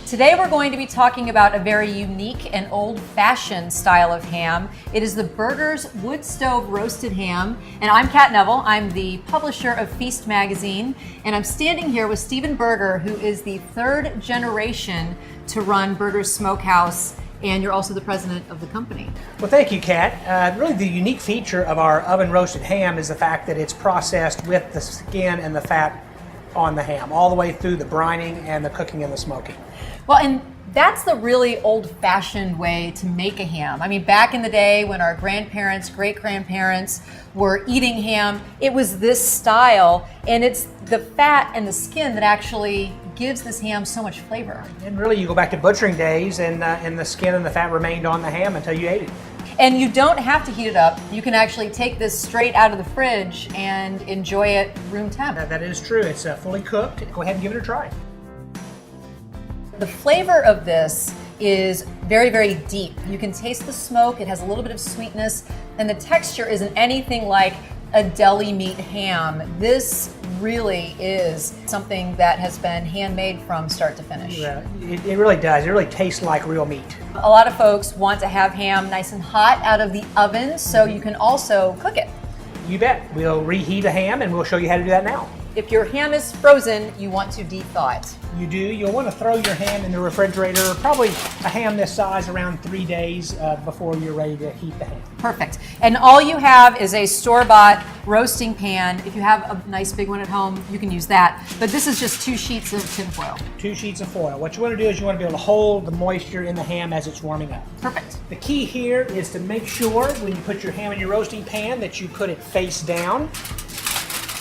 Today we're going to be talking about a very unique and old-fashioned style of ham. It is the Burger's Wood Stove Roasted Ham, and I'm Kat Neville. I'm the publisher of Feast Magazine, and I'm standing here with Stephen Burger, who is the third generation to run Burger's Smokehouse, and you're also the president of the company. Well, thank you, Kat. Really the unique feature of our oven-roasted ham is the fact that it's processed with the skin and the fat on the ham, all the way through the brining and the cooking and the smoking. Well, and that's the really old-fashioned way to make a ham. I mean, back in the day when our grandparents, great-grandparents were eating ham, it was this style, and it's the fat and the skin that actually gives this ham so much flavor. And really, you go back to butchering days, and the skin and the fat remained on the ham until you ate it. And you don't have to heat it up. You can actually take this straight out of the fridge and enjoy it room temp. That is true. It's fully cooked. Go ahead and give it a try. The flavor of this is very, very deep. You can taste the smoke. It has a little bit of sweetness, and the texture isn't anything like a deli meat ham. This really is something that has been handmade from start to finish. Yeah, it really does. It really tastes like real meat. A lot of folks want to have ham nice and hot out of the oven, so you can also cook it. You bet. We'll reheat a ham, and we'll show you how to do that now. If your ham is frozen, you want to de-thaw it. You do. You'll want to throw your ham in the refrigerator, probably a ham this size, around 3 days before you're ready to heat the ham. Perfect. And all you have is a store-bought roasting pan. If you have a nice big one at home, you can use that. But this is just 2 sheets of tin foil. 2 sheets of foil. What you want to do is you want to be able to hold the moisture in the ham as it's warming up. Perfect. The key here is to make sure when you put your ham in your roasting pan that you put it face down.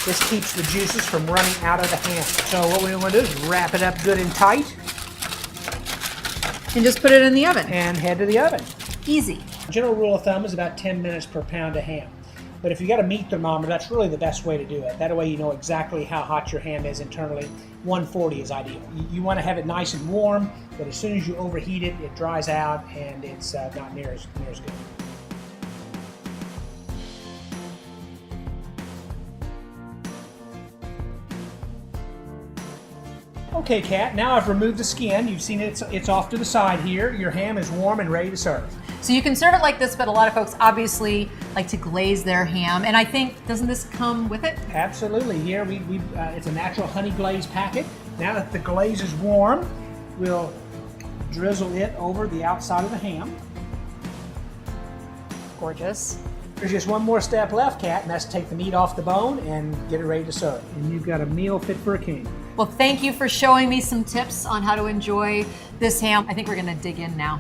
This keeps the juices from running out of the ham. So what we want to do is wrap it up good and tight. And just put it in the oven. And head to the oven. Easy. General rule of thumb is about 10 minutes per pound of ham. But if you got a meat thermometer, that's really the best way to do it. That way you know exactly how hot your ham is internally. 140 is ideal. You want to have it nice and warm, but as soon as you overheat it, it dries out and it's not near as good. Okay, Kat, now I've removed the skin. You've seen it's off to the side here. Your ham is warm and ready to serve. So you can serve it like this, but a lot of folks obviously like to glaze their ham. And I think, doesn't this come with it? Absolutely. Here, it's a natural honey glaze packet. Now that the glaze is warm, we'll drizzle it over the outside of the ham. Gorgeous. There's just one more step left, Kat, and that's to take the meat off the bone and get it ready to serve. And you've got a meal fit for a king. Well, thank you for showing me some tips on how to enjoy this ham. I think we're going to dig in now.